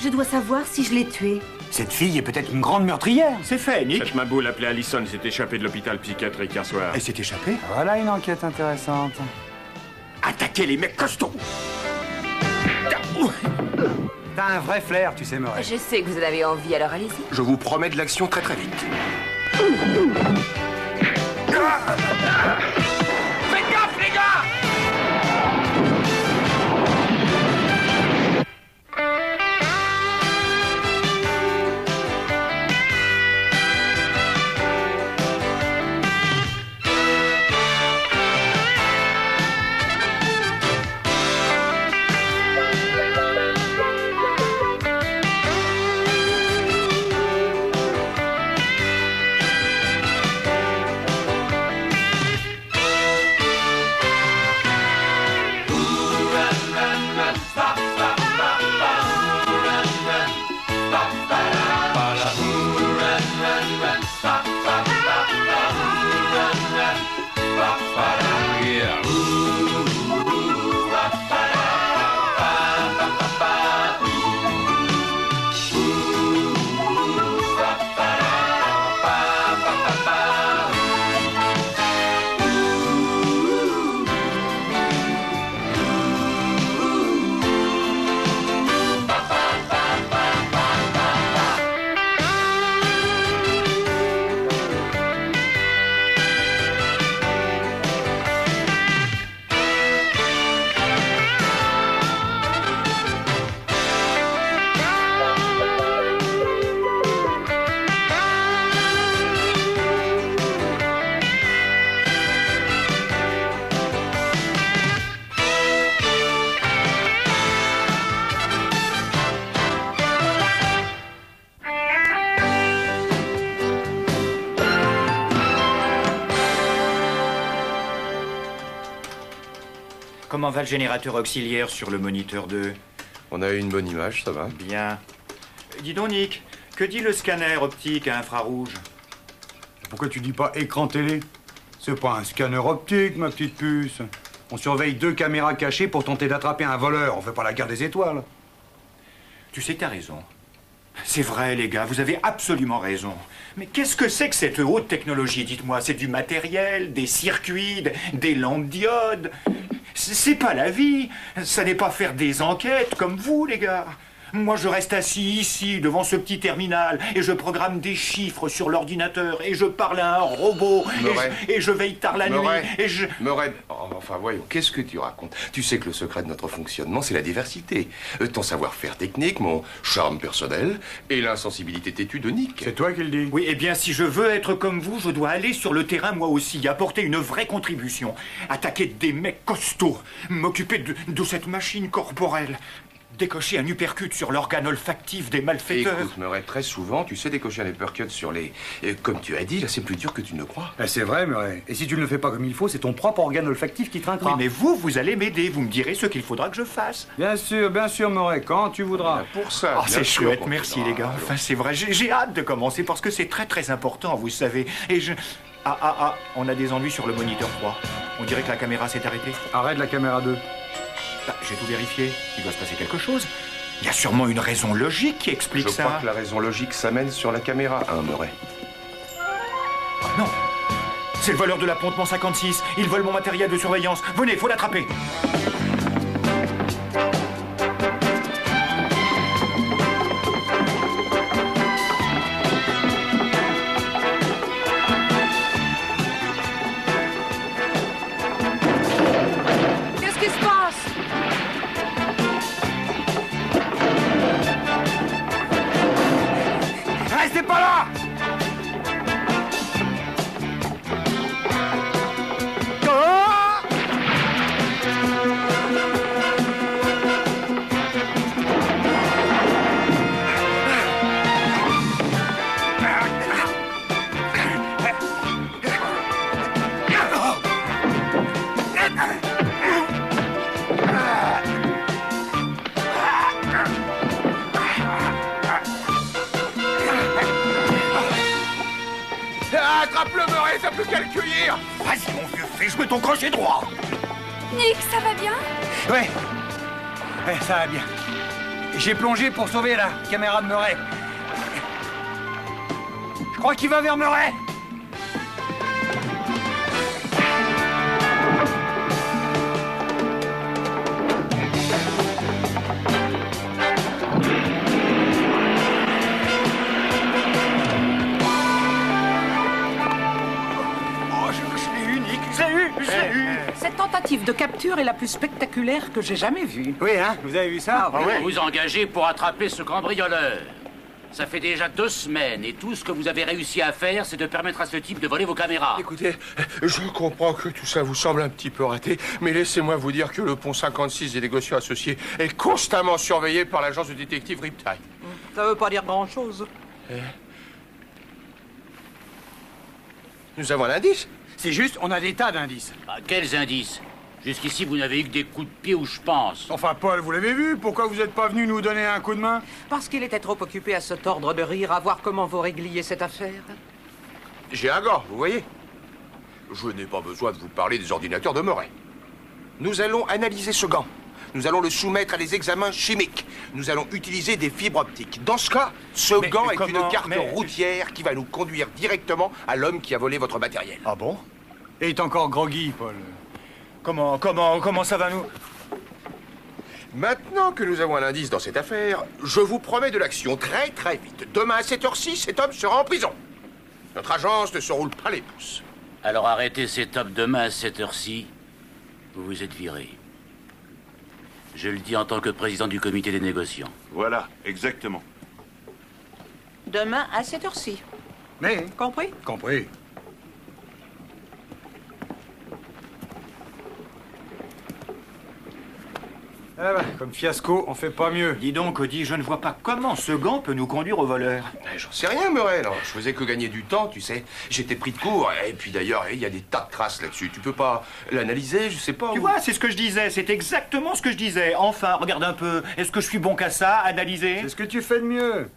Je dois savoir si je l'ai tuée. Cette fille est peut-être une grande meurtrière. C'est fait, Nick. Cette maboule appelée Allison s'est échappée de l'hôpital psychiatrique hier soir. Elle s'est échappée? Voilà une enquête intéressante. Attaquez les mecs costauds. T'as un vrai flair, tu sais, Murray. Je sais que vous en avez envie, alors allez-y. Je vous promets de l'action très très vite. Faites gaffe, les gars! Comment va le générateur auxiliaire sur le moniteur 2? On a eu une bonne image, ça va. Bien. Dis donc, Nick, que dit le scanner optique à infrarouge? Pourquoi tu dis pas écran télé? C'est pas un scanner optique, ma petite puce. On surveille 2 caméras cachées pour tenter d'attraper un voleur. On fait pas la guerre des étoiles. Tu sais que t'as raison. C'est vrai, les gars, vous avez absolument raison. Mais qu'est-ce que c'est que cette haute technologie? Dites-moi, c'est du matériel, des circuits, des lampes diodes. C'est pas la vie. Ça n'est pas faire des enquêtes comme vous, les gars. Moi, je reste assis ici, devant ce petit terminal, et je programme des chiffres sur l'ordinateur, et je parle à un robot, et je veille tard la nuit, et je... Murray, enfin voyons, qu'est-ce que tu racontes? Tu sais que le secret de notre fonctionnement, c'est la diversité. Ton savoir-faire technique, mon charme personnel, et l'insensibilité têtue de Nick. C'est toi qui le dis. Oui, eh bien, si je veux être comme vous, je dois aller sur le terrain, moi aussi, apporter une vraie contribution. Attaquer des mecs costauds, m'occuper de cette machine corporelle. Décocher un uppercut sur l'organe olfactif des malfaiteurs. Écoute, Murray, très souvent, tu sais décocher un uppercut sur les... comme tu as dit, là, c'est plus dur que tu ne crois. C'est vrai, Murray. Et si tu ne le fais pas comme il faut, c'est ton propre organe olfactif qui trinquera. Oui, mais vous allez m'aider. Vous me direz ce qu'il faudra que je fasse. Bien sûr, Murray, quand tu voudras. Pour ça. Oh, c'est chouette, merci, les gars. Enfin, c'est vrai, j'ai hâte de commencer parce que c'est très, très important, vous savez. Et je... on a des ennuis sur le moniteur 3. On dirait que la caméra s'est arrêtée. Arrête la caméra 2. J'ai tout vérifié. Il doit se passer quelque chose. Il y a sûrement une raison logique qui explique ça. Je crois que la raison logique s'amène sur la caméra, hein, Murray. Oh non! C'est le voleur de l'appontement 56. Il vole mon matériel de surveillance. Venez, faut l'attraper. Qu'est-ce qui se passe? Restez pas là! Attrape-le, Murray, t'as plus qu'à le cueillir. Vas-y, mon vieux, fais jouer ton crochet droit. Nick, ça va bien? Ouais, ça va bien. J'ai plongé pour sauver la caméra de Murray. Je crois qu'il va vers Murray. Cette tentative de capture est la plus spectaculaire que j'ai jamais vue. Oui, hein? Vous avez vu ça? Ah, oui. Vous engagez pour attraper ce cambrioleur. Ça fait déjà 2 semaines et tout ce que vous avez réussi à faire, c'est de permettre à ce type de voler vos caméras. Écoutez, je comprends que tout ça vous semble un petit peu raté, mais laissez-moi vous dire que le pont 56 des négociants associés est constamment surveillé par l'agence de détective Riptide. Ça veut pas dire grand-chose. Nous avons un indice. C'est juste, on a des tas d'indices. Ah, quels indices? Jusqu'ici, vous n'avez eu que des coups de pied où je pense. Enfin, Paul, vous l'avez vu? Pourquoi vous n'êtes pas venu nous donner un coup de main? Parce qu'il était trop occupé à se tordre de rire à voir comment vous régliez cette affaire. J'ai un gant, vous voyez. Je n'ai pas besoin de vous parler des ordinateurs de Murray. Nous allons analyser ce gant. Nous allons le soumettre à des examens chimiques. Nous allons utiliser des fibres optiques. Dans ce cas, ce gant est une carte routière qui va nous conduire directement à l'homme qui a volé votre matériel. Ah bon? Et il est encore groggy, Paul. Comment ça va nous? Maintenant que nous avons un indice dans cette affaire, je vous promets de l'action très très vite. Demain à 7h06, cet homme sera en prison. Notre agence ne se roule pas les pouces. Alors arrêtez cet homme demain à cette heure-ci. Vous vous êtes viré. Je le dis en tant que président du comité des négociants. Voilà, exactement. Demain à cette heure-ci. Mais, Compris? compris. Ah bah, comme fiasco, on fait pas mieux. Dis donc, Cody, je ne vois pas comment ce gant peut nous conduire au voleur. J'en sais rien, Murray, non. Je faisais que gagner du temps, tu sais. J'étais pris de court. Et puis d'ailleurs, il y a des tas de traces là-dessus. Tu peux pas l'analyser, je sais pas. Tu vois, c'est ce que je disais, c'est exactement ce que je disais. Enfin, regarde un peu, est-ce que je suis bon qu'à ça, analyser? C'est ce que tu fais de mieux.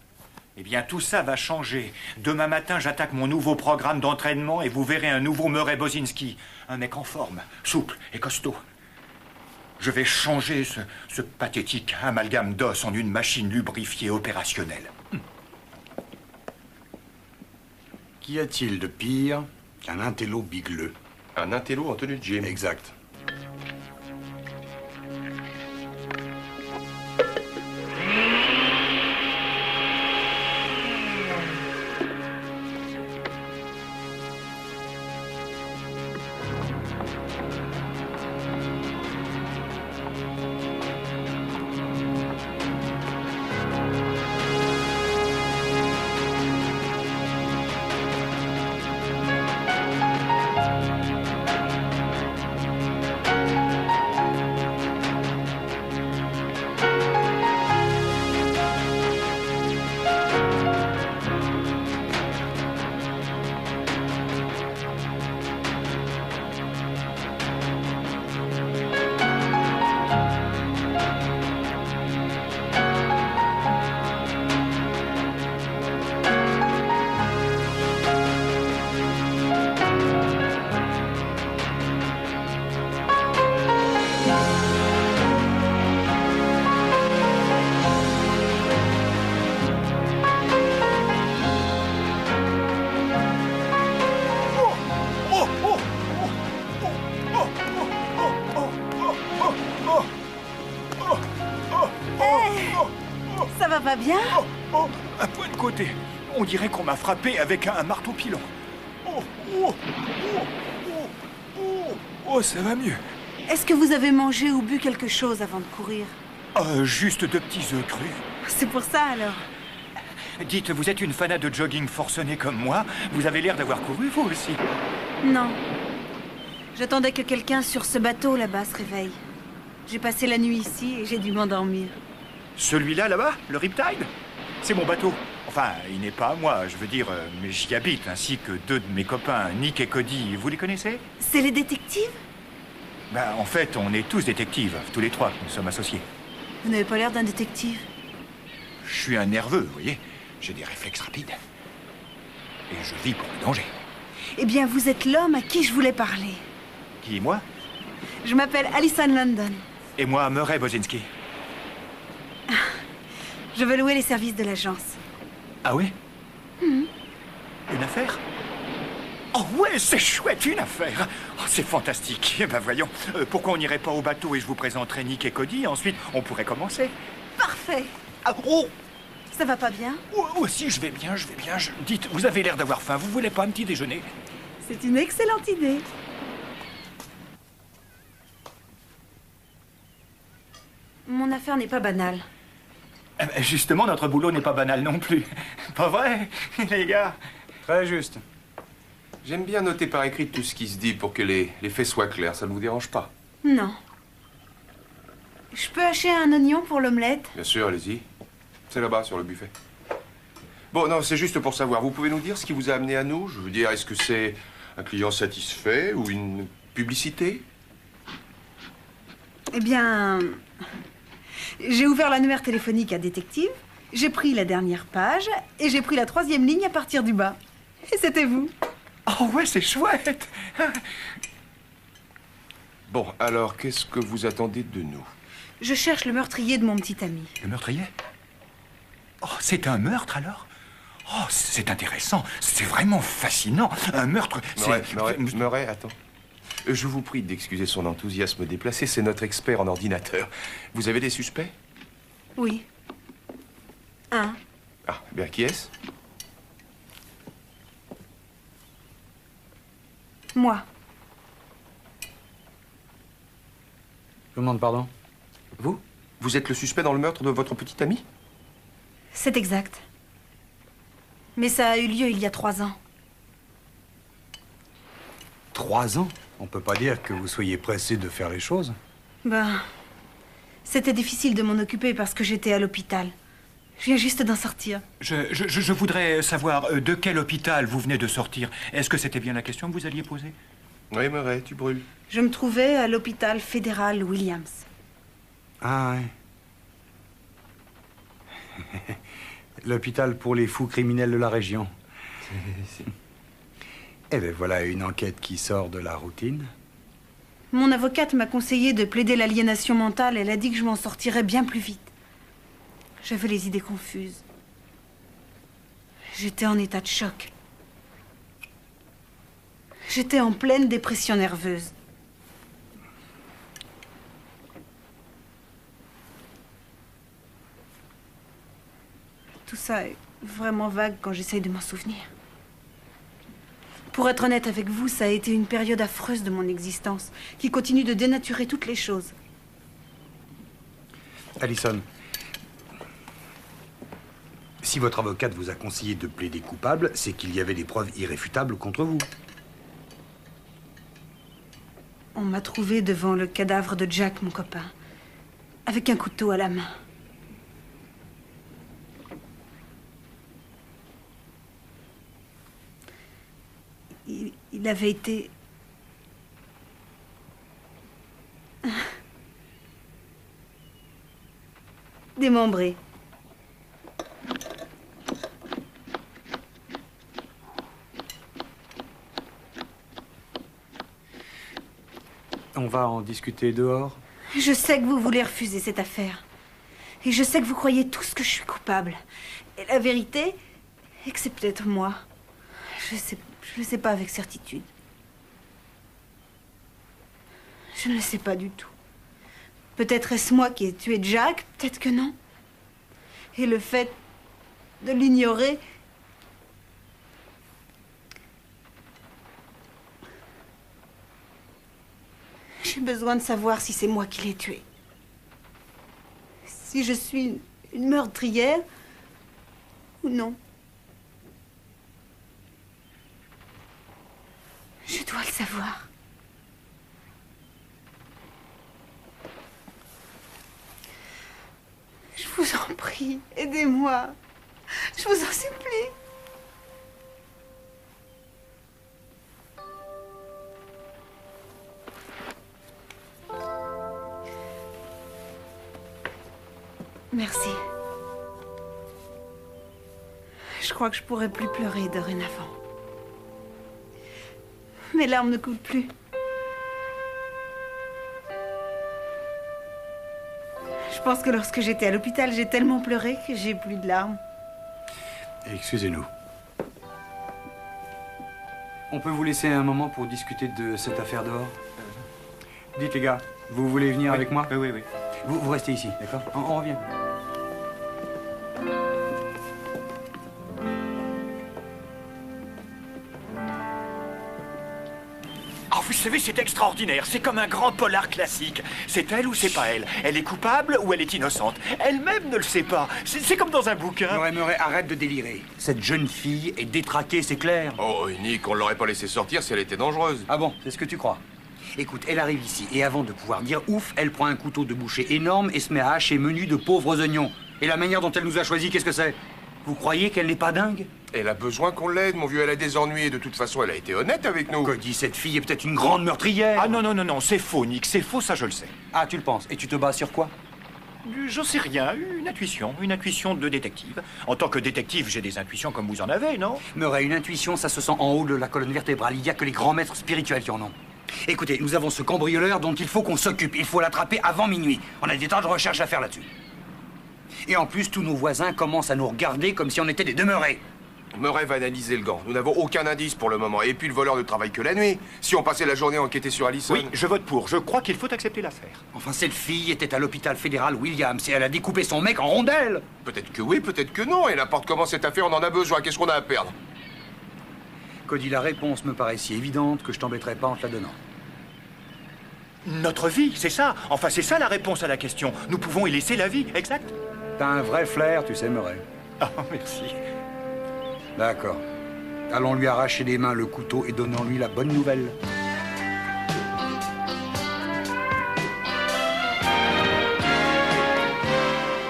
Eh bien, tout ça va changer. Demain matin, j'attaque mon nouveau programme d'entraînement et vous verrez un nouveau Murray Bozinski. Un mec en forme, souple et costaud. Je vais changer ce pathétique amalgame d'os en une machine lubrifiée opérationnelle. Qu'y a-t-il de pire qu'un intello bigleux? Un intello en tenue de gym. Exact. Ça va pas bien? Oh, un point de côté. On dirait qu'on m'a frappé avec un marteau pilon. Oh, ça va mieux. Est-ce que vous avez mangé ou bu quelque chose avant de courir? Juste 2 petits œufs crus. C'est pour ça alors. Dites, vous êtes une fanat de jogging forcené comme moi. Vous avez l'air d'avoir couru, vous aussi. Non. J'attendais que quelqu'un sur ce bateau là-bas se réveille. J'ai passé la nuit ici et j'ai dû m'endormir. Celui-là, là-bas, le Riptide? C'est mon bateau. Enfin, il n'est pas à moi, je veux dire, mais j'y habite, ainsi que 2 de mes copains, Nick et Cody. Vous les connaissez? C'est les détectives? Ben, en fait, on est tous détectives, tous les 3, nous sommes associés. Vous n'avez pas l'air d'un détective. Je suis un nerveux, vous voyez. J'ai des réflexes rapides. Et je vis pour le danger. Eh bien, vous êtes l'homme à qui je voulais parler. Qui, moi? Je m'appelle Alison London. Et moi, Murray Bozinski. Je veux louer les services de l'agence. Ah oui? Une affaire? Oh ouais, c'est chouette, une affaire. Oh, c'est fantastique. Eh ben voyons, pourquoi on n'irait pas au bateau et je vous présenterai Nick et Cody, ensuite on pourrait commencer. Parfait. Ah, oh, Ça va pas bien? oh, si, je vais bien. Dites, vous avez l'air d'avoir faim, vous voulez pas un petit déjeuner? C'est une excellente idée. Mon affaire n'est pas banale. Eh ben, justement, notre boulot n'est pas banal non plus. Pas vrai, les gars? Très juste. J'aime bien noter par écrit tout ce qui se dit pour que les faits soient clairs. Ça ne vous dérange pas? Non. Je peux hacher un oignon pour l'omelette? Bien sûr, allez-y. C'est là-bas, sur le buffet. Bon, non, c'est juste pour savoir. Vous pouvez nous dire ce qui vous a amené à nous? Je veux dire, est-ce que c'est un client satisfait ou une publicité? Eh bien... J'ai ouvert l'annuaire téléphonique à Détective, j'ai pris la dernière page et j'ai pris la 3e ligne à partir du bas. Et c'était vous. Oh ouais, c'est chouette. Bon, alors, qu'est-ce que vous attendez de nous? Je cherche le meurtrier de mon petit ami. Le meurtrier? Oh, c'est un meurtre alors? Oh, c'est intéressant, c'est vraiment fascinant. Un meurtre, Murray, attends. Je vous prie d'excuser son enthousiasme déplacé, c'est notre expert en ordinateur. Vous avez des suspects? Oui. Un. Ah, bien, qui est-ce? Moi. Je vous demande pardon. Vous? Vous êtes le suspect dans le meurtre de votre petit ami? C'est exact. Mais ça a eu lieu il y a 3 ans. 3 ans? On peut pas dire que vous soyez pressé de faire les choses. Ben... C'était difficile de m'en occuper parce que j'étais à l'hôpital. Je viens juste d'en sortir. Je voudrais savoir de quel hôpital vous venez de sortir. Est-ce que c'était bien la question que vous alliez poser? Oui, Murray, tu brûles. Je me trouvais à l'hôpital fédéral Williams. Ah ouais. L'hôpital pour les fous criminels de la région. Eh bien, voilà une enquête qui sort de la routine. Mon avocate m'a conseillé de plaider l'aliénation mentale. Elle a dit que je m'en sortirais bien plus vite. J'avais les idées confuses. J'étais en état de choc. J'étais en pleine dépression nerveuse. Tout ça est vraiment vague quand j'essaye de m'en souvenir. Pour être honnête avec vous, ça a été une période affreuse de mon existence, qui continue de dénaturer toutes les choses. Allison, si votre avocate vous a conseillé de plaider coupable, c'est qu'il y avait des preuves irréfutables contre vous. On m'a trouvé devant le cadavre de Jack, mon copain, avec un couteau à la main. Il avait été... démembré. On va en discuter dehors. Je sais que vous voulez refuser cette affaire. Et je sais que vous croyez tous que je suis coupable. Et la vérité est que c'est peut-être moi. Je ne sais pas avec certitude. Je ne le sais pas du tout. Peut-être est-ce moi qui ai tué Jack, peut-être que non. Et le fait de l'ignorer... J'ai besoin de savoir si c'est moi qui l'ai tué. Si je suis une meurtrière ou non. Je dois le savoir. Je vous en prie, aidez-moi. Je vous en supplie. Merci. Je crois que je pourrai plus pleurer dorénavant. Mes larmes ne coulent plus. Je pense que lorsque j'étais à l'hôpital, j'ai tellement pleuré que j'ai plus de larmes. Excusez-nous. On peut vous laisser un moment pour discuter de cette affaire d'or? Dites les gars, vous voulez venir avec moi? Oui. Vous restez ici, d'accord? On revient. Oh, vous savez, c'est extraordinaire. C'est comme un grand polar classique. C'est elle ou c'est pas elle? Elle est coupable ou elle est innocente? Elle-même ne le sait pas. C'est comme dans un bouquin. Murray, arrête de délirer. Cette jeune fille est détraquée, c'est clair. Oh, Nick, on l'aurait pas laissé sortir si elle était dangereuse. Ah bon, c'est ce que tu crois? Écoute, elle arrive ici, et avant de pouvoir dire ouf, elle prend un couteau de boucher énorme et se met à hacher menu de pauvres oignons. Et la manière dont elle nous a choisis, qu'est-ce que c'est? Vous croyez qu'elle n'est pas dingue? Elle a besoin qu'on l'aide, mon vieux, elle a des ennuis, et de toute façon, elle a été honnête avec nous. Que dit cette fille est peut-être une grande meurtrière? Ah non, c'est faux, Nick, c'est faux, ça je le sais. Ah, tu le penses. Et tu te bases sur quoi? J'en sais rien, une intuition de détective. En tant que détective, j'ai des intuitions comme vous en avez, non? Murray, une intuition, ça se sent en haut de la colonne vertébrale. Il n'y a que les grands maîtres spirituels qui en ont. Écoutez, nous avons ce cambrioleur dont il faut qu'on s'occupe. Il faut l'attraper avant minuit. On a des tas de recherches à faire là-dessus. Et en plus, tous nos voisins commencent à nous regarder comme si on était des demeurés. Murray va analyser le gant. Nous n'avons aucun indice pour le moment. Et puis le voleur ne travaille que la nuit. Si on passait la journée à enquêter sur Allison... Oui, je vote pour. Je crois qu'il faut accepter l'affaire. Enfin, cette fille était à l'hôpital fédéral Williams et elle a découpé son mec en rondelles. Peut-être que oui, peut-être que non. Et n'importe comment cette affaire, on en a besoin. Qu'est-ce qu'on a à perdre? Cody, la réponse me paraît si évidente que je t'embêterai pas en te la donnant. Notre vie, c'est ça. Enfin, c'est ça la réponse à la question. Nous pouvons y laisser la vie, exact? T'as un vrai flair, tu sais, Murray. Ah, merci. D'accord. Allons lui arracher des mains le couteau et donnons-lui la bonne nouvelle.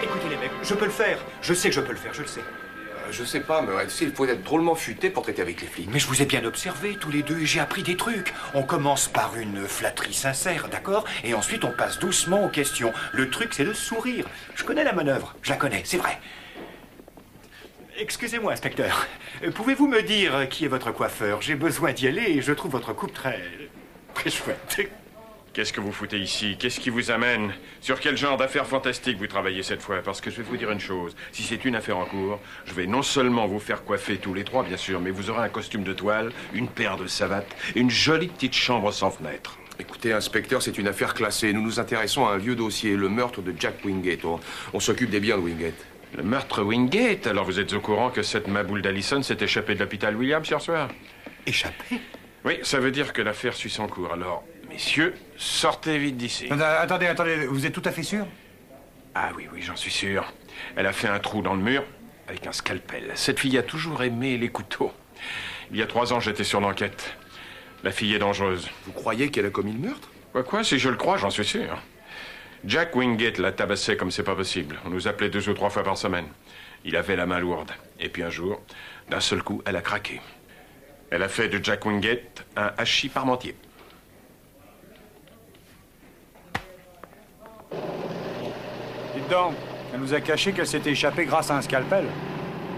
Écoutez les mecs, je peux le faire. Je sais que je peux le faire, je le sais. Je sais pas, Murray. Tu sais, il faut être drôlement futé pour traiter avec les flics. Mais je vous ai bien observé, tous les deux, et j'ai appris des trucs. On commence par une flatterie sincère, d'accord? Et ensuite, on passe doucement aux questions. Le truc, c'est de sourire. Je connais la manœuvre. Je la connais, c'est vrai. Excusez-moi, inspecteur. Pouvez-vous me dire qui est votre coiffeur? J'ai besoin d'y aller et je trouve votre coupe très chouette. Qu'est-ce que vous foutez ici? Qu'est-ce qui vous amène? Sur quel genre d'affaires fantastiques vous travaillez cette fois? Parce que je vais vous dire une chose. Si c'est une affaire en cours, je vais non seulement vous faire coiffer tous les trois, bien sûr, mais vous aurez un costume de toile, une paire de savates et une jolie petite chambre sans fenêtre. Écoutez, inspecteur, c'est une affaire classée. Nous nous intéressons à un vieux dossier, le meurtre de Jack Wingate. On s'occupe des biens de Wingate. Le meurtre Wingate? Alors vous êtes au courant que cette maboule d'Allison s'est échappée de l'hôpital Williams hier soir? Échappé? Oui, ça veut dire que l'affaire suit son cours. Alors, messieurs, sortez vite d'ici. Attendez, vous êtes tout à fait sûr? Ah oui, j'en suis sûr. Elle a fait un trou dans le mur avec un scalpel. Cette fille a toujours aimé les couteaux. Il y a 3 ans, j'étais sur l'enquête. La fille est dangereuse. Vous croyez qu'elle a commis le meurtre? Quoi, si je le crois, j'en suis sûr. Jack Wingate l'a tabassé comme c'est pas possible. On nous appelait 2 ou 3 fois par semaine. Il avait la main lourde. Et puis un jour, d'un seul coup, elle a craqué. Elle a fait de Jack Wingate un hachis parmentier. Dites donc, elle nous a caché qu'elle s'était échappée grâce à un scalpel.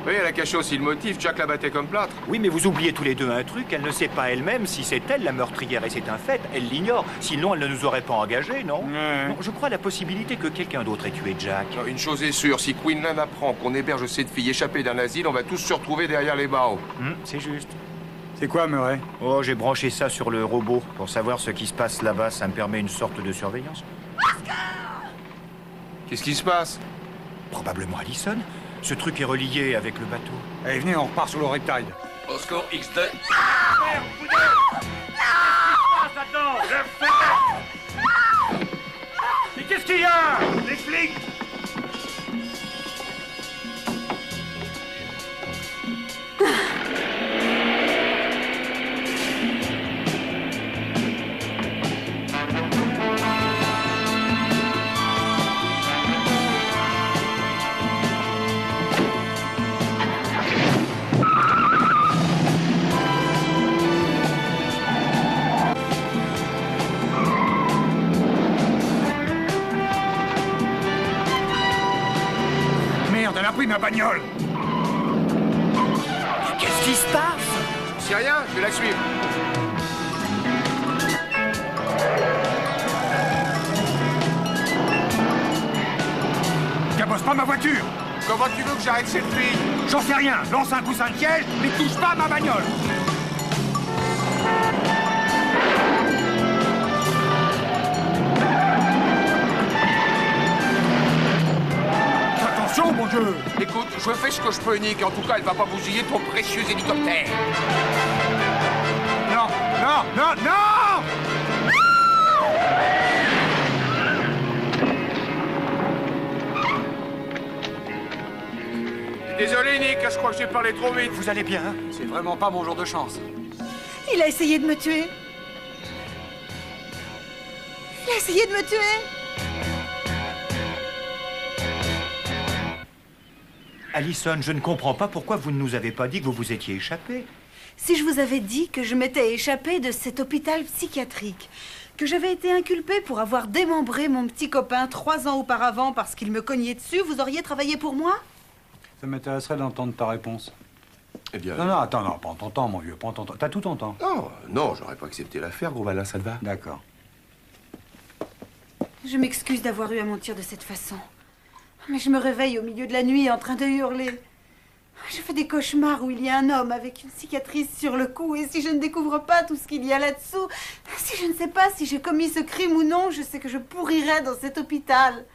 Oui, elle a caché aussi le motif. Jack la battait comme plâtre. Oui, mais vous oubliez tous les deux un truc. Elle ne sait pas elle-même si c'est elle la meurtrière et c'est un fait. Elle l'ignore. Sinon, elle ne nous aurait pas engagés, non? Ouais. Non, je crois à la possibilité que quelqu'un d'autre ait tué Jack. Non, une chose est sûre, si Quinlan apprend qu'on héberge cette fille échappée d'un asile, on va tous se retrouver derrière les barreaux. C'est juste. C'est quoi, Murray? Oh, j'ai branché ça sur le robot. Pour savoir ce qui se passe là-bas, ça me permet une sorte de surveillance. Qu'est-ce qui se passe? Probablement Allison. Ce truc est relié avec le bateau. Allez, venez, on repart sur le Riptide. Oscar X2. Mais qu'est-ce qu'il y a? Les flics! Merde, elle a pris ma bagnole! Qu'est-ce qui se passe? C'est rien, je vais la suivre. Cabosse pas ma voiture! Comment tu veux que j'arrête cette fille? J'en sais rien! Lance un coussin de piège, mais touche pas à ma bagnole! Attention, mon Dieu! Écoute, je fais ce que je peux, Nick. En tout cas, elle va pas bousiller ton précieux hélicoptère. Non, non, non, non! Désolé, Nick, je crois que j'ai parlé trop vite. Vous allez bien, hein? C'est vraiment pas mon jour de chance. Il a essayé de me tuer. Il a essayé de me tuer. Allison, je ne comprends pas pourquoi vous ne nous avez pas dit que vous vous étiez échappé. Si je vous avais dit que je m'étais échappée de cet hôpital psychiatrique, que j'avais été inculpée pour avoir démembré mon petit copain 3 ans auparavant parce qu'il me cognait dessus, vous auriez travaillé pour moi? Ça m'intéresserait d'entendre ta réponse. Eh bien... Non, non, attends, non, prends ton temps, mon vieux, prends ton temps. T'as tout ton temps. Non, non, j'aurais pas accepté l'affaire, gros malin, ça te va? D'accord. Je m'excuse d'avoir eu à mentir de cette façon. Mais je me réveille au milieu de la nuit en train de hurler. Je fais des cauchemars où il y a un homme avec une cicatrice sur le cou. Et si je ne découvre pas tout ce qu'il y a là-dessous, si je ne sais pas si j'ai commis ce crime ou non, je sais que je pourrirai dans cet hôpital.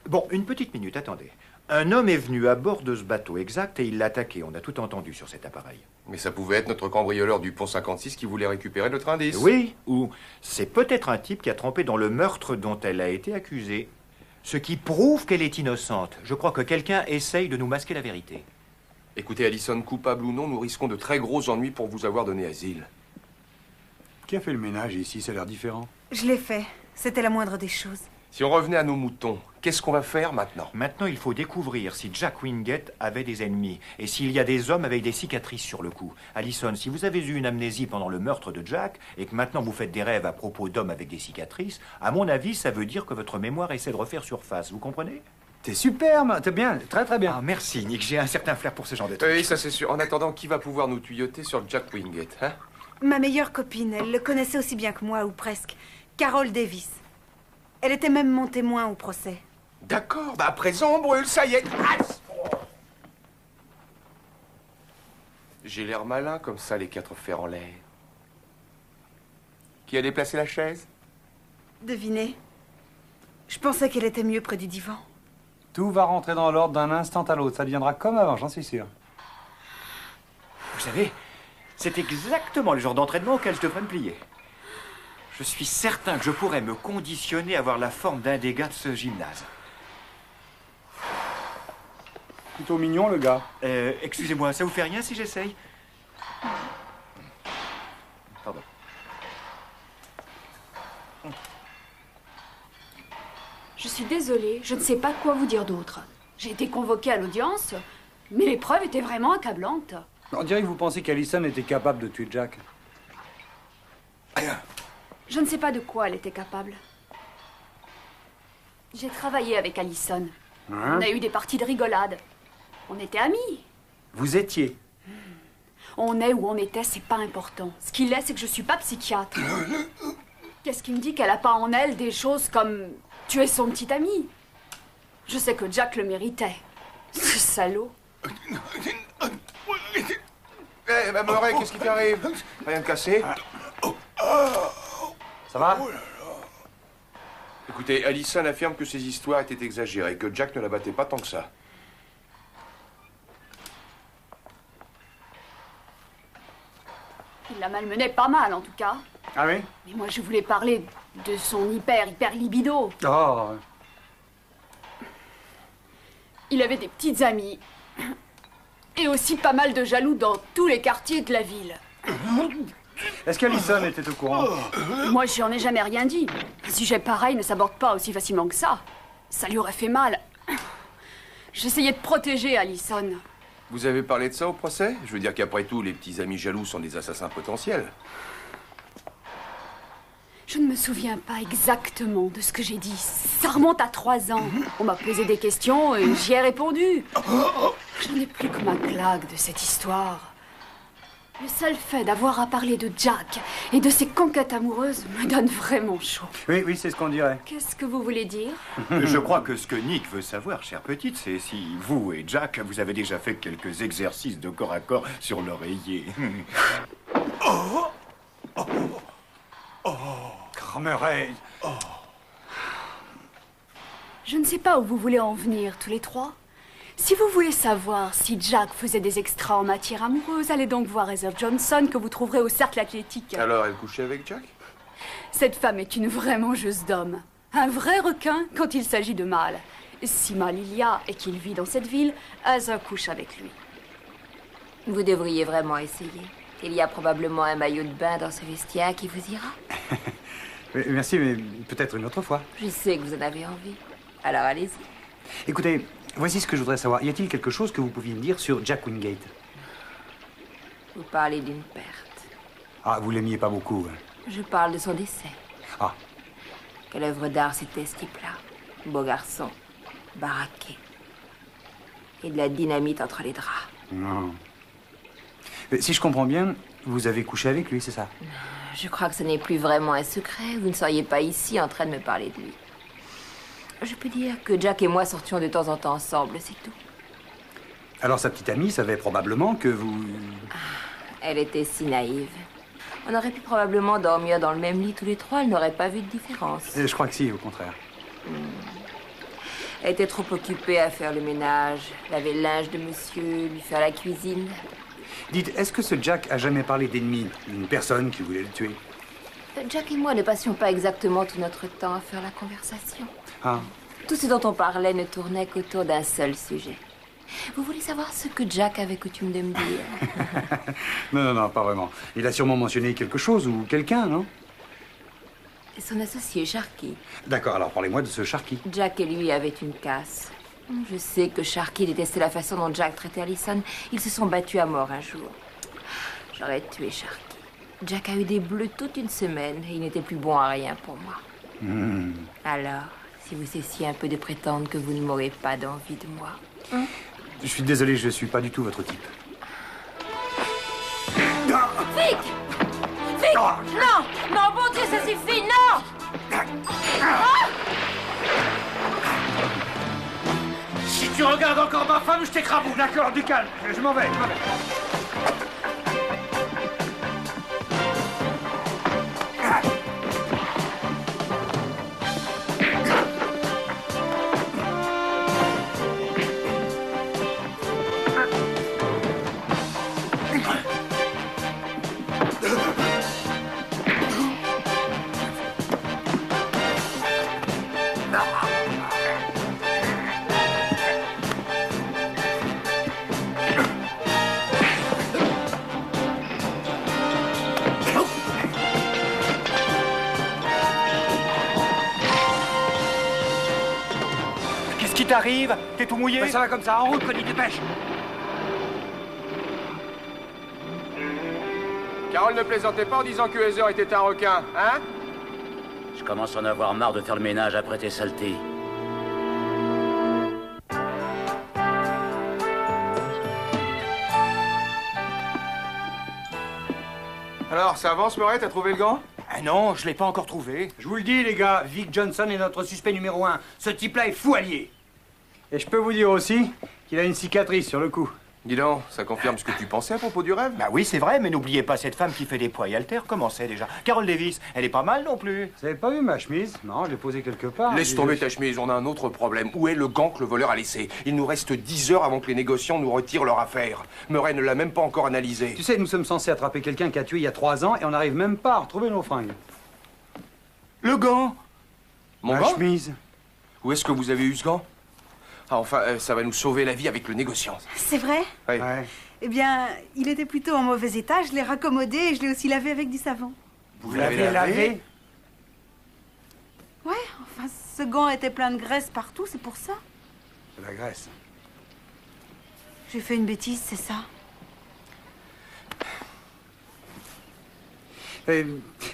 Bon, une petite minute, attendez. Un homme est venu à bord de ce bateau exact et il l'a attaqué. On a tout entendu sur cet appareil. Mais ça pouvait être notre cambrioleur du pont 56 qui voulait récupérer notre indice. Oui, ou c'est peut-être un type qui a trempé dans le meurtre dont elle a été accusée. Ce qui prouve qu'elle est innocente. Je crois que quelqu'un essaye de nous masquer la vérité. Écoutez, Allison, coupable ou non, nous risquons de très gros ennuis pour vous avoir donné asile. Qui a fait le ménage ici? Ça a l'air différent. Je l'ai fait. C'était la moindre des choses. Si on revenait à nos moutons, qu'est-ce qu'on va faire maintenant? Maintenant, il faut découvrir si Jack Wingate avait des ennemis et s'il y a des hommes avec des cicatrices sur le cou. Allison, si vous avez eu une amnésie pendant le meurtre de Jack et que maintenant vous faites des rêves à propos d'hommes avec des cicatrices, à mon avis, ça veut dire que votre mémoire essaie de refaire surface. Vous comprenez? T'es superbe, t'es bien, très très bien. Ah, merci, Nick. J'ai un certain flair pour ce genre de trucs. Oui, ça c'est sûr. En attendant, qui va pouvoir nous tuyauter sur Jack Wingate, hein? Ma meilleure copine, elle le connaissait aussi bien que moi, ou presque. Carol Davis. Elle était même mon témoin au procès. D'accord, bah à présent on brûle, ça y est. J'ai l'air malin comme ça, les 4 fers en l'air. Qui a déplacé la chaise? Devinez. Je pensais qu'elle était mieux près du divan. Tout va rentrer dans l'ordre d'un instant à l'autre. Ça deviendra comme avant, j'en suis sûr. Vous savez, c'est exactement le genre d'entraînement auquel je devrais me plier. Je suis certain que je pourrais me conditionner à avoir la forme d'un des gars de ce gymnase. Plutôt mignon, le gars. Excusez-moi, ça vous fait rien si j'essaye? Pardon. Je suis désolée, je ne sais pas quoi vous dire d'autre. J'ai été convoquée à l'audience, mais les preuves étaient vraiment accablantes. On dirait que vous pensez qu'Allison était capable de tuer Jack. Je ne sais pas de quoi elle était capable. J'ai travaillé avec Allison. Hein? On a eu des parties de rigolade. On était amis. Vous étiez. On est où on était, c'est pas important. Ce qu'il est, c'est que je suis pas psychiatre. Qu'est-ce qui me dit qu'elle a pas en elle des choses comme tuer son petit ami? Je sais que Jack le méritait. Ce salaud. Eh, ben Murray, qu'est-ce qui t'arrive? Rien de cassé? Ça va? Écoutez, Allison affirme que ces histoires étaient exagérées, que Jack ne la battait pas tant que ça. Il la malmenait pas mal, en tout cas. Ah oui? Mais moi, je voulais parler de son hyper libido. Oh. Il avait des petites amies. Et aussi pas mal de jaloux dans tous les quartiers de la ville. Est-ce qu'Allison était au courant? Moi, j'en ai jamais rien dit. Un sujet pareil ne s'aborde pas aussi facilement que ça. Ça lui aurait fait mal. J'essayais de protéger Allison. Vous avez parlé de ça au procès? Je veux dire qu'après tout, les petits amis jaloux sont des assassins potentiels. Je ne me souviens pas exactement de ce que j'ai dit. Ça remonte à 3 ans. On m'a posé des questions et j'y ai répondu. J'en ai plus que ma claque de cette histoire. Le seul fait d'avoir à parler de Jack et de ses conquêtes amoureuses me donne vraiment chaud. Oui, oui, c'est ce qu'on dirait. Qu'est-ce que vous voulez dire? Je crois que ce que Nick veut savoir, chère petite, c'est si vous et Jack, vous avez déjà fait quelques exercices de corps à corps sur l'oreiller. Oh! Oh! Oh! Cramerade! Oh! Je ne sais pas où vous voulez en venir, tous les trois. Si vous voulez savoir si Jack faisait des extras en matière amoureuse, allez donc voir Heather Johnson, que vous trouverez au cercle athlétique. Alors, elle couchait avec Jack? Cette femme est une vraie mangeuse d'hommes. Un vrai requin quand il s'agit de mâle. Si mâle il y a et qu'il vit dans cette ville, Heather couche avec lui. Vous devriez vraiment essayer. Il y a probablement un maillot de bain dans ce vestiaire qui vous ira. Merci, mais peut-être une autre fois. Je sais que vous en avez envie. Alors allez-y. Écoutez, voici ce que je voudrais savoir. Y a-t-il quelque chose que vous pouviez me dire sur Jack Wingate? Vous parlez d'une perte. Ah, vous l'aimiez pas beaucoup, hein? Je parle de son décès. Ah. Quelle œuvre d'art c'était, ce type-là. Beau garçon, baraqué. Et de la dynamite entre les draps. Non. Si je comprends bien, vous avez couché avec lui, c'est ça? Je crois que ce n'est plus vraiment un secret. Vous ne seriez pas ici en train de me parler de lui. Je peux dire que Jack et moi sortions de temps en temps ensemble, c'est tout. Alors sa petite amie savait probablement que vous... Elle était si naïve. On aurait pu probablement dormir dans le même lit tous les trois, elle n'aurait pas vu de différence. Je crois que si, au contraire. Elle était trop occupée à faire le ménage, laver le linge de monsieur, lui faire la cuisine. Dites, est-ce que ce Jack a jamais parlé d'ennemi, d'une personne qui voulait le tuer? Jack et moi ne passions pas exactement tout notre temps à faire la conversation. Ah. Tout ce dont on parlait ne tournait qu'autour d'un seul sujet. Vous voulez savoir ce que Jack avait coutume de me dire? Non, pas vraiment. Il a sûrement mentionné quelque chose ou quelqu'un, non? Son associé, Sharky. D'accord, alors parlez-moi de ce Sharky. Jack et lui avaient une casse. Je sais que Sharky détestait la façon dont Jack traitait Allison. Ils se sont battus à mort un jour. J'aurais tué Sharky. Jack a eu des bleus toute une semaine et il n'était plus bon à rien pour moi. Alors, si vous cessiez un peu de prétendre que vous ne m'aurez pas d'envie de moi. Je suis désolé, je suis pas du tout votre type. Vic! Vic! Non! Non, bon Dieu, ça suffit! Non! Ah! Si tu regardes encore ma femme, je t'écrabouille. D'accord, du calme. Je m'en vais. Qu'est-ce qui t'arrive? T'es tout mouillé? Ça va comme ça, en route, Connie, dépêche. Carole ne plaisantait pas en disant que Heather était un requin, hein? Je commence à en avoir marre de faire le ménage après tes saletés. Alors, ça avance, Murray? T'as trouvé le gant? Ah non, je l'ai pas encore trouvé. Je vous le dis, les gars, Vic Johnson est notre suspect numéro 1. Ce type-là est fou allié. Et je peux vous dire aussi qu'il a une cicatrice sur le cou. Dis donc, ça confirme ce que tu pensais à propos du rêve? Bah oui, c'est vrai, mais n'oubliez pas cette femme qui fait des poids et haltères. Comment c'est déjà? Carole Davis, elle est pas mal non plus. Vous avez pas vu ma chemise? Non, je l'ai posée quelque part. Laisse tomber ta chemise, on a un autre problème. Où est le gant que le voleur a laissé? Il nous reste 10 heures avant que les négociants nous retirent leur affaire. Murray ne l'a même pas encore analysé. Tu sais, nous sommes censés attraper quelqu'un qui a tué il y a 3 ans et on n'arrive même pas à retrouver nos fringues. Le gant? Mon Ma gant? chemise. Où est-ce que vous avez eu ce gant? Ah, enfin, ça va nous sauver la vie avec le négociant. C'est vrai? Oui. Ouais. Eh bien, il était plutôt en mauvais état. Je l'ai raccommodé et je l'ai aussi lavé avec du savon. Vous l'avez lavé? Ouais, enfin, ce gant était plein de graisse partout, c'est pour ça. De la graisse. J'ai fait une bêtise, c'est ça.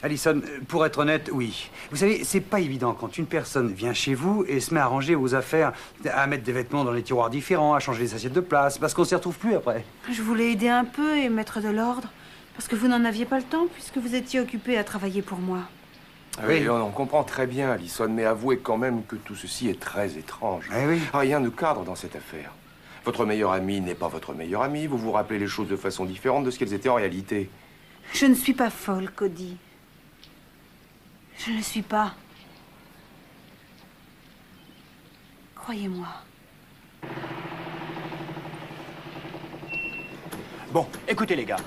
Allison, pour être honnête, oui. Vous savez, c'est pas évident quand une personne vient chez vous et se met à ranger vos affaires, à mettre des vêtements dans les tiroirs différents, à changer les assiettes de place, parce qu'on s'y retrouve plus après. Je voulais aider un peu et mettre de l'ordre. Parce que vous n'en aviez pas le temps, puisque vous étiez occupé à travailler pour moi. Oui, on comprend très bien, Allison, mais avouez quand même que tout ceci est très étrange. Oui. Rien ne cadre dans cette affaire. Votre meilleur ami n'est pas votre meilleur ami. Vous vous rappelez les choses de façon différente de ce qu'elles étaient en réalité. Je ne suis pas folle, Cody. Je ne le suis pas. Croyez-moi. Bon, écoutez les gars,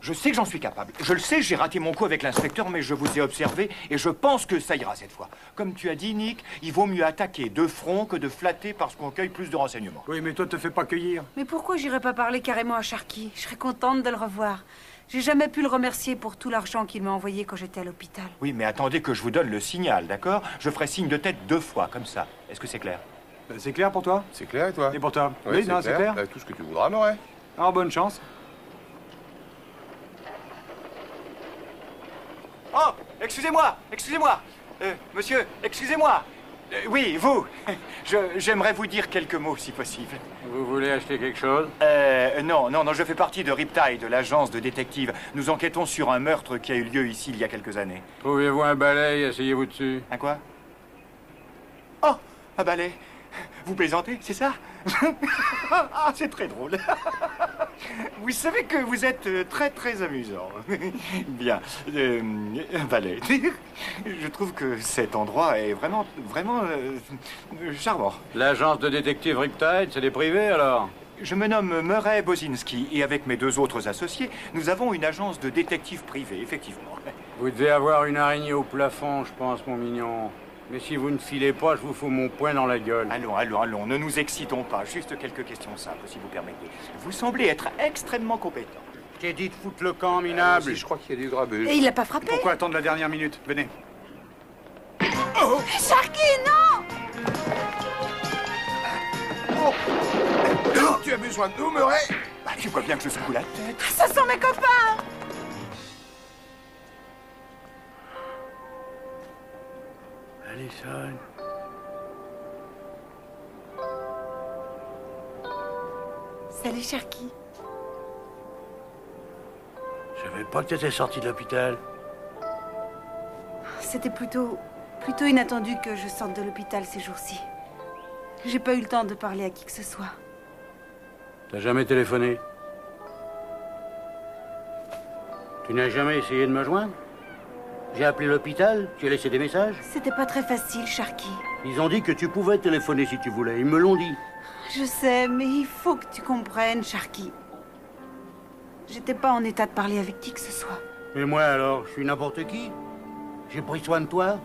je sais que j'en suis capable. Je le sais, j'ai raté mon coup avec l'inspecteur, mais je vous ai observé et je pense que ça ira cette fois. Comme tu as dit, Nick, il vaut mieux attaquer de front que de flatter parce qu'on cueille plus de renseignements. Oui, mais toi, te fais pas cueillir. Mais pourquoi j'irais pas parler carrément à Sharky? Je serais contente de le revoir. J'ai jamais pu le remercier pour tout l'argent qu'il m'a envoyé quand j'étais à l'hôpital. Oui, mais attendez que je vous donne le signal, d'accord? Je ferai signe de tête 2 fois, comme ça. Est-ce que c'est clair? C'est clair pour toi? C'est clair et toi? Et pour toi? Oui, non, c'est clair. Tout ce que tu voudras, Murray. Alors, bonne chance. Oh, excusez-moi, monsieur, excusez-moi. Oui, vous. J'aimerais vous dire quelques mots, si possible. Vous voulez acheter quelque chose? Non, je fais partie de Riptide, l'agence de détectives. Nous enquêtons sur un meurtre qui a eu lieu ici il y a quelques années. Trouvez-vous un balai et asseyez-vous dessus. Un quoi? Oh, un balai. Vous plaisantez, c'est ça? Ah, c'est très drôle. Vous savez que vous êtes très, très amusant. Bien. Un balai. Je trouve que cet endroit est vraiment charmant. L'agence de détective Riptide, c'est des privés alors? Je me nomme Murray Bozinski et avec mes 2 autres associés, nous avons une agence de détectives privés, effectivement. Vous devez avoir une araignée au plafond, je pense, mon mignon. Mais si vous ne filez pas, je vous fous mon poing dans la gueule. Allons, ne nous excitons pas. Juste quelques questions simples, si vous permettez. Vous semblez être extrêmement compétent. Je t'ai dit de foutre le camp, minable. Si, je crois qu'il y a du grabuge. Et il l'a pas frappé? Pourquoi attendre la dernière minute? Venez. Oh Sharky, non! Oh. Tu as besoin de nous, Murray? Tu vois bien que je secoue la tête. Ce sont mes copains! Allison. Salut, Sharky. Je savais pas que t'étais sorti de l'hôpital. C'était plutôt inattendu que je sorte de l'hôpital ces jours-ci. J'ai pas eu le temps de parler à qui que ce soit. T'as jamais téléphoné? Tu n'as jamais essayé de me joindre? J'ai appelé l'hôpital, tu as laissé des messages? C'était pas très facile, Sharky. Ils ont dit que tu pouvais téléphoner si tu voulais, ils me l'ont dit. Je sais, mais il faut que tu comprennes, Sharky. J'étais pas en état de parler avec qui que ce soit. Mais moi alors, je suis n'importe qui? J'ai pris soin de toi?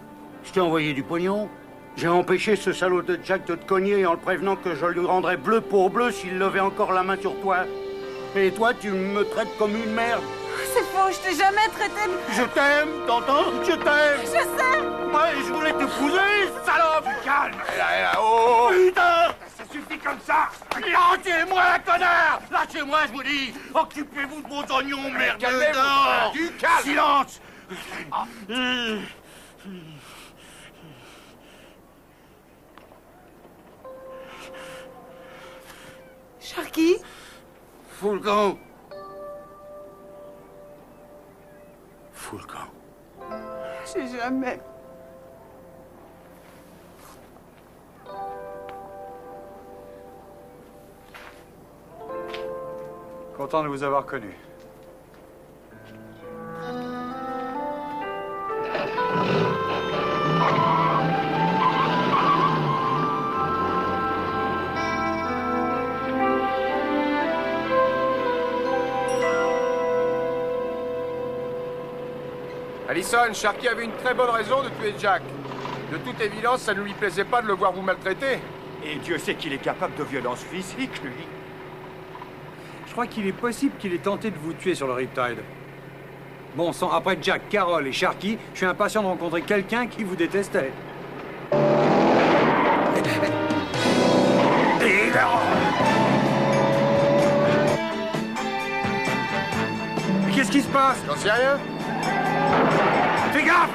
Je t'ai envoyé du pognon? J'ai empêché ce salaud de Jack de te cogner en le prévenant que je lui rendrais bleu pour bleu s'il levait encore la main sur toi. Et toi, tu me traites comme une merde. C'est faux, je t'ai jamais traité de... Je t'aime, t'entends? Je t'aime. Je sais. Moi, je voulais t'épouser, salope. Calme. Là, oh. Putain! Ça suffit comme ça. Lâchez-moi, connard! Lâchez-moi, je vous dis. Occupez-vous de vos oignons, merde. Calmez-vous. Du calme. Silence. Sharky? Fous le camp. Fous le camp. J'ai jamais... Content de vous avoir connu. Allison, Sharky avait une très bonne raison de tuer Jack. De toute évidence, ça ne lui plaisait pas de le voir vous maltraiter. Et Dieu sait qu'il est capable de violence physique, lui. Je crois qu'il est possible qu'il ait tenté de vous tuer sur le Riptide. Bon sang, après Jack, Carol et Sharky, je suis impatient de rencontrer quelqu'un qui vous détestait. Mais qu'est-ce qui se passe? J'en sais rien. Fais gaffe!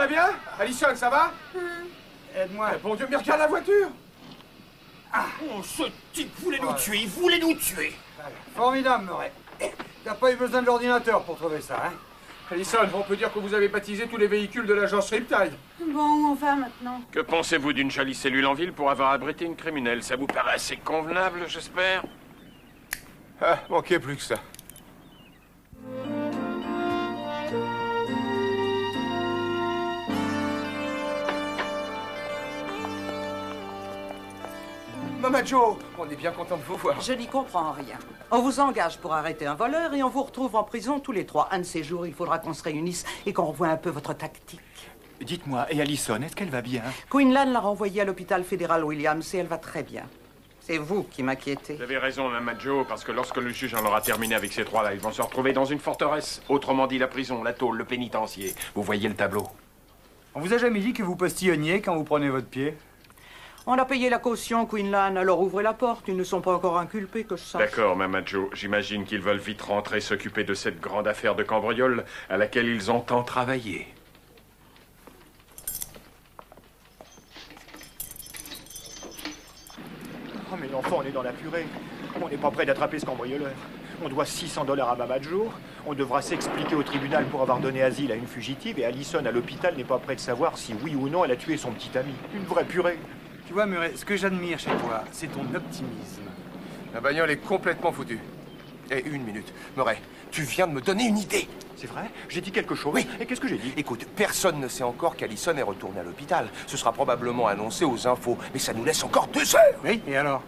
vas bien? Allison, ça va? Aide-moi. Bon Dieu, mais regarde la voiture! Oh, ce type voulait nous tuer, il voulait nous tuer. Formidable, Murray. T'as pas eu besoin de l'ordinateur pour trouver ça, hein? Allison, on peut dire que vous avez baptisé tous les véhicules de l'agence Riptide. Bon, où on va maintenant? Que pensez-vous d'une jolie cellule en ville pour avoir abrité une criminelle? Ça vous paraît assez convenable, j'espère? Ah, manquait plus que ça. Mama Joe, on est bien content de vous voir. Je n'y comprends rien. On vous engage pour arrêter un voleur et on vous retrouve en prison tous les trois. Un de ces jours, il faudra qu'on se réunisse et qu'on revoie un peu votre tactique. Dites-moi, et Allison, est-ce qu'elle va bien? Quinlan l'a renvoyée à l'hôpital fédéral Williams et elle va très bien. C'est vous qui m'inquiétez. Vous avez raison, Mama Joe, parce que lorsque le juge en aura terminé avec ces trois-là, ils vont se retrouver dans une forteresse. Autrement dit, la prison, la tôle, le pénitencier. Vous voyez le tableau? On vous a jamais dit que vous postillonniez quand vous prenez votre pied? On a payé la caution, Quinlan, alors ouvrez la porte. Ils ne sont pas encore inculpés, que je sache. D'accord, Mama Joe. J'imagine qu'ils veulent vite rentrer s'occuper de cette grande affaire de cambriole à laquelle ils ont tant travaillé. Oh, mais l'enfant, on est dans la purée. On n'est pas prêt d'attraper ce cambrioleur. On doit $600 à Mama Joe. On devra s'expliquer au tribunal pour avoir donné asile à une fugitive. Et Allison, à l'hôpital, n'est pas prêt de savoir si oui ou non elle a tué son petit ami. Une vraie purée. Tu vois, Murray, ce que j'admire chez toi, c'est ton optimisme. La bagnole est complètement foutue. Et une minute. Murray, tu viens de me donner une idée. C'est vrai? J'ai dit quelque chose? Oui. Et qu'est-ce que j'ai dit? Écoute, personne ne sait encore qu'Allison est retournée à l'hôpital. Ce sera probablement annoncé aux infos. Mais ça nous laisse encore 2 heures. Oui, et alors?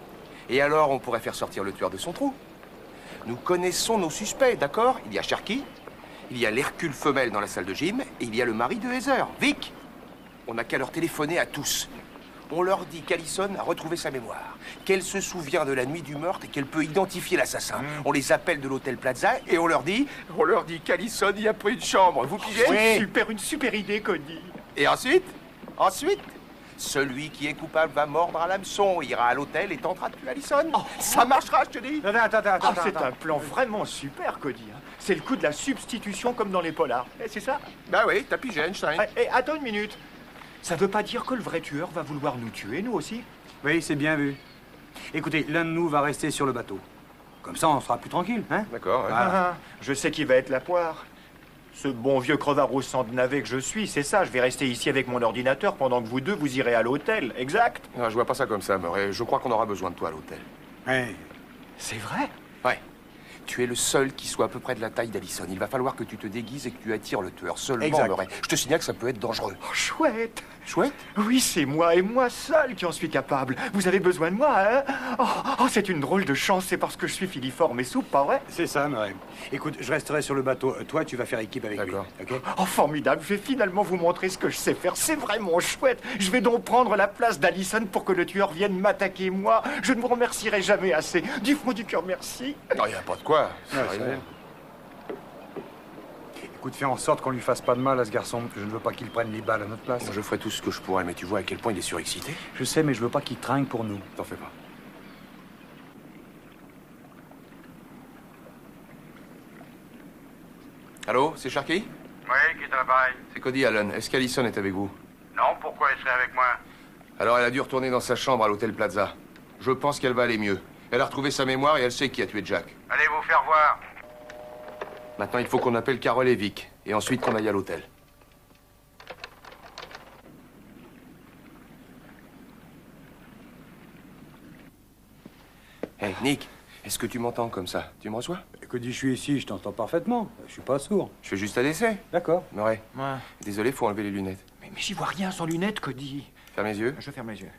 Et alors, on pourrait faire sortir le tueur de son trou. Nous connaissons nos suspects, d'accord? Il y a Sharky, il y a l'Hercule femelle dans la salle de gym, et il y a le mari de Heather, Vic. On n'a qu'à leur téléphoner à tous. On leur dit qu'Allison a retrouvé sa mémoire, qu'elle se souvient de la nuit du meurtre et qu'elle peut identifier l'assassin. On les appelle de l'hôtel Plaza et on leur dit qu'Allison y a pris une chambre. Vous pigez? Oui. Une super idée, Cody. Et ensuite, celui qui est coupable va mordre à l'hameçon, ira à l'hôtel et tentera de tuer Allison. Ça marchera, je te dis. Attends, c'est un plan vraiment super, Cody. C'est le coup de la substitution comme dans les polars. C'est ça? Bah oui, t'as pigé, Einstein. Attends une minute. Ça veut pas dire que le vrai tueur va vouloir nous tuer, nous aussi? Oui, c'est bien vu. Écoutez, l'un de nous va rester sur le bateau. Comme ça, on sera plus tranquille, hein? D'accord, ouais. Je sais qui va être la poire. Ce bon vieux crevard au sang de navet que je suis, c'est ça. Je vais rester ici avec mon ordinateur pendant que vous deux, vous irez à l'hôtel, exact? Non, je vois pas ça comme ça, Murray. Je crois qu'on aura besoin de toi à l'hôtel. Oui. C'est vrai? Ouais. Tu es le seul qui soit à peu près de la taille d'Allison. Il va falloir que tu te déguises et que tu attires le tueur. Seulement, Exact. Murray. Je te signale que ça peut être dangereux. Oh, chouette! Chouette? Oui, c'est moi et moi seul qui en suis capable. Vous avez besoin de moi, hein? Oh, c'est une drôle de chance. C'est parce que je suis filiforme et souple, pas vrai? C'est ça, Murray. Écoute, je resterai sur le bateau. Toi, tu vas faire équipe avec lui. D'accord. Ok? Oh, formidable. Je vais finalement vous montrer ce que je sais faire. C'est vraiment chouette. Je vais donc prendre la place d'Allison pour que le tueur vienne m'attaquer, moi. Je ne vous remercierai jamais assez. Du fond du cœur, merci. Non, y a pas de quoi. Ouais, c'est vrai. Écoute, fais en sorte qu'on lui fasse pas de mal à ce garçon. Je ne veux pas qu'il prenne les balles à notre place. Je ferai tout ce que je pourrai, mais tu vois à quel point il est surexcité. Je sais, mais je veux pas qu'il trinque pour nous. T'en fais pas. Allô, c'est Sharky? Oui, qui est à l'appareil? C'est Cody Allen. Est-ce qu'Allison est avec vous? Non, pourquoi elle serait avec moi? Alors, elle a dû retourner dans sa chambre à l'hôtel Plaza. Je pense qu'elle va aller mieux. Elle a retrouvé sa mémoire et elle sait qui a tué Jack. Allez vous faire voir. Maintenant, il faut qu'on appelle Carole et Vic. Et ensuite qu'on aille à l'hôtel. Hey, Nick, est-ce que tu m'entends comme ça? Tu me reçois? Cody, je suis ici, je t'entends parfaitement. Je suis pas sourd. Je fais juste un essai. D'accord. Murray, Ouais. désolé, faut enlever les lunettes. Mais j'y vois rien sans lunettes, Cody. Ferme les yeux. Je ferme les yeux.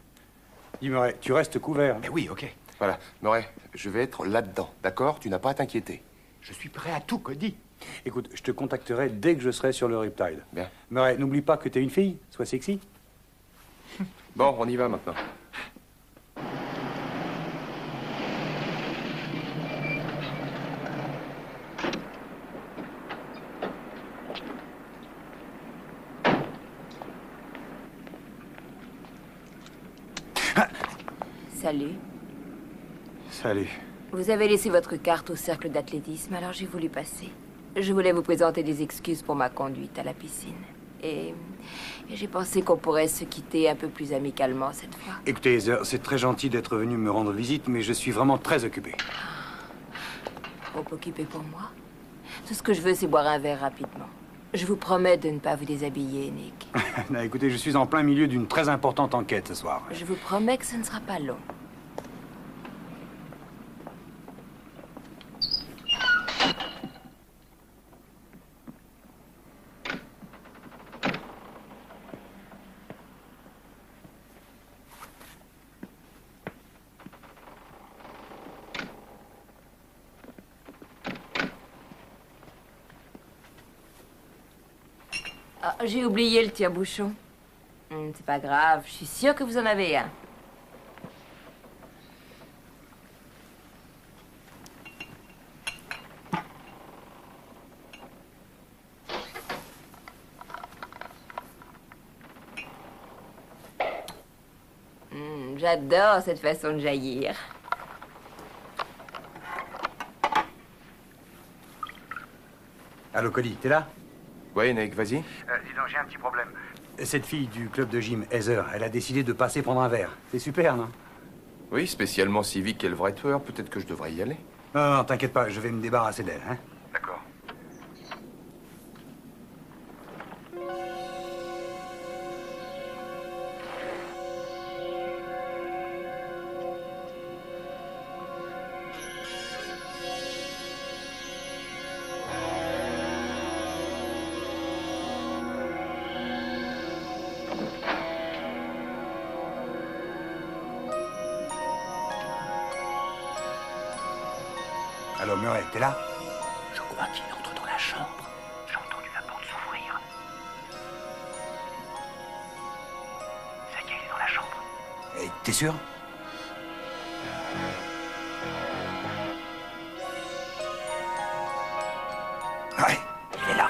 Dis, Murray, tu restes couvert. Mais oui, ok. Voilà, Murray, je vais être là-dedans, d'accord? Tu n'as pas à t'inquiéter. Je suis prêt à tout, Cody. Écoute, je te contacterai dès que je serai sur le Riptide. Bien. Murray, n'oublie pas que t'es une fille. Sois sexy. Bon, on y va maintenant. Salut. Salut. Vous avez laissé votre carte au cercle d'athlétisme, alors j'ai voulu passer. Je voulais vous présenter des excuses pour ma conduite à la piscine. Et j'ai pensé qu'on pourrait se quitter un peu plus amicalement cette fois. Écoutez, Heather, c'est très gentil d'être venu me rendre visite, mais je suis vraiment très occupé. Trop occupé pour moi. Tout ce que je veux, c'est boire un verre rapidement. Je vous promets de ne pas vous déshabiller, Nick. Non, écoutez, je suis en plein milieu d'une très importante enquête ce soir. Je vous promets que ce ne sera pas long. Ah, j'ai oublié le tire-bouchon. C'est pas grave, je suis sûre que vous en avez un. J'adore cette façon de jaillir. Allô, Cody, t'es là? Ouais, Nick, vas-y. Dis donc, j'ai un petit problème. Cette fille du club de gym, Heather, elle a décidé de passer prendre un verre. C'est super, non? Oui, spécialement civique qu'est le vrai tueur, peut-être que je devrais y aller. Non, non, t'inquiète pas, je vais me débarrasser d'elle, hein? D'accord. Allô, Murray, t'es là? Je crois qu'il entre dans la chambre. J'ai entendu la porte s'ouvrir. Ça y est, il est dans la chambre. Et t'es sûr? Ouais, il est là.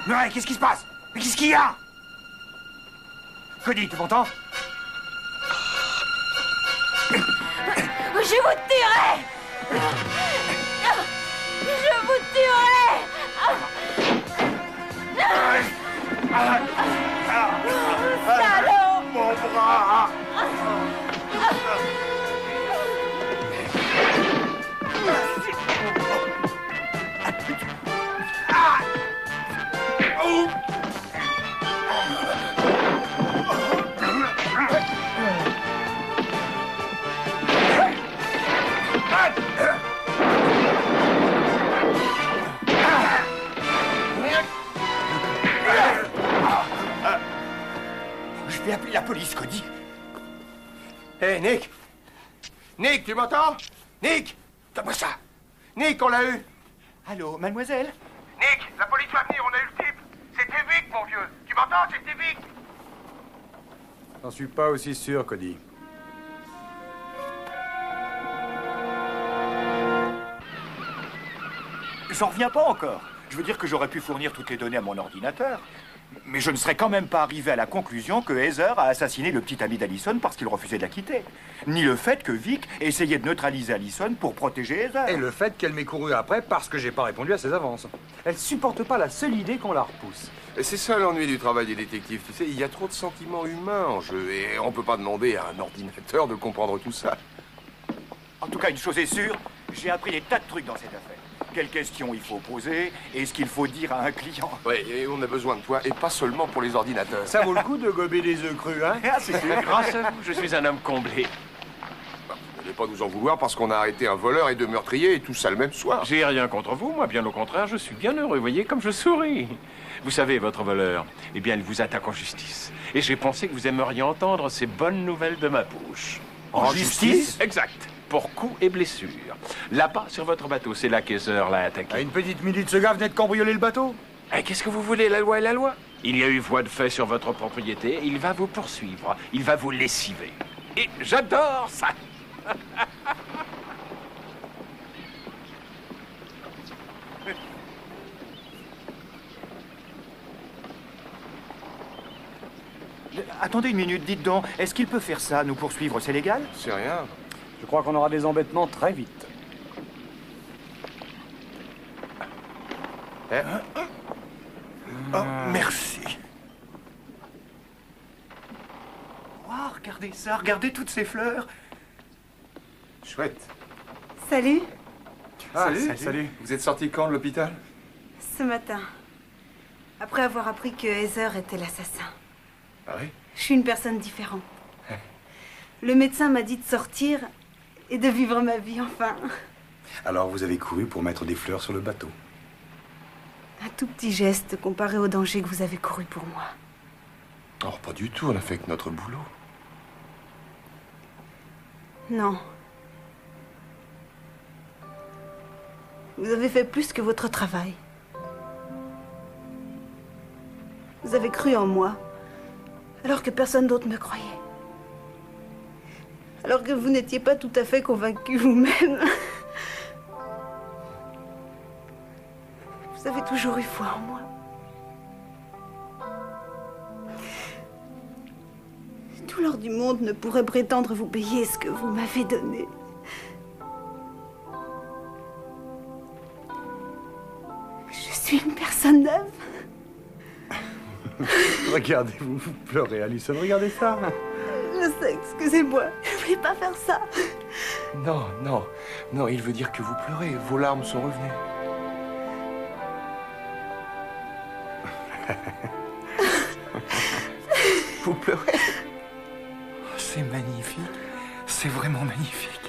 Murray, qu'est-ce qui se passe? Mais qu'est-ce qu'il y a? Cody, t'es content? Je vous tuerai! Je vous tuerai! Salaud! Mon bras! Je vais appeler la police, Cody. Hé, Nick! Nick, tu m'entends? Nick! Donne-moi ça! Nick, on l'a eu! Allô, mademoiselle? Nick, la police va venir, on a eu le type. C'était Vic, mon vieux. Tu m'entends? C'était Vic. J'en suis pas aussi sûr, Cody. J'en reviens pas encore. Je veux dire que j'aurais pu fournir toutes les données à mon ordinateur. Mais je ne serais quand même pas arrivé à la conclusion que Heather a assassiné le petit ami d'Allison parce qu'il refusait de la quitter. Ni le fait que Vic essayait de neutraliser Allison pour protéger Heather. Et le fait qu'elle m'ait couru après parce que j'ai pas répondu à ses avances. Elle supporte pas la seule idée qu'on la repousse. Et c'est ça l'ennui du travail des détectives, tu sais, il y a trop de sentiments humains en jeu et on peut pas demander à un ordinateur de comprendre tout ça. En tout cas, une chose est sûre, j'ai appris des tas de trucs dans cette affaire. Quelles questions il faut poser et ce qu'il faut dire à un client. Ouais, et on a besoin de toi, et pas seulement pour les ordinateurs. Ça vaut le coup de gober des œufs crus, hein? Ah, c'est sûr. Grâce à vous, je suis un homme comblé. Vous n'allez pas nous en vouloir parce qu'on a arrêté un voleur et deux meurtriers et tout ça le même soir. J'ai rien contre vous, moi, bien au contraire, je suis bien heureux. Voyez comme je souris. Vous savez, votre voleur, eh bien, il vous attaque en justice. Et j'ai pensé que vous aimeriez entendre ces bonnes nouvelles de ma bouche. En justice? Exact. Pour coups et blessures. Là-bas, sur votre bateau, c'est là qu'Heather l'a attaqué. À une petite minute, ce gars venait de cambrioler le bateau. Et qu'est-ce que vous voulez, la loi est la loi. Il y a eu voie de fait sur votre propriété, il va vous poursuivre, il va vous lessiver. Et j'adore ça. Attendez une minute, dites donc, est-ce qu'il peut faire ça, nous poursuivre, c'est légal? C'est rien. Je crois qu'on aura des embêtements très vite. Oh, merci. Oh, regardez ça, regardez toutes ces fleurs. Chouette. Salut, Ah, Salut. Vous êtes sorti quand de l'hôpital? ce matin. Après avoir appris que Heather était l'assassin. Ah oui? Je suis une personne différente. Le médecin m'a dit de sortir et de vivre ma vie, enfin. Alors vous avez couru pour mettre des fleurs sur le bateau. Un tout petit geste comparé au danger que vous avez couru pour moi. Oh, pas du tout, on a fait que notre boulot. Non. Vous avez fait plus que votre travail. Vous avez cru en moi, alors que personne d'autre me croyait. Alors que vous n'étiez pas tout à fait convaincu vous-même. Vous avez toujours eu foi en moi. Tout l'or du monde ne pourrait prétendre vous payer ce que vous m'avez donné. Je suis une personne neuve. Regardez-vous, vous pleurez, Alison, regardez ça. Je sais, excusez-moi. Je voulais pas faire ça. Non, non, non, il veut dire que vous pleurez. Vos larmes sont revenues. Vous pleurez? C'est magnifique. C'est vraiment magnifique.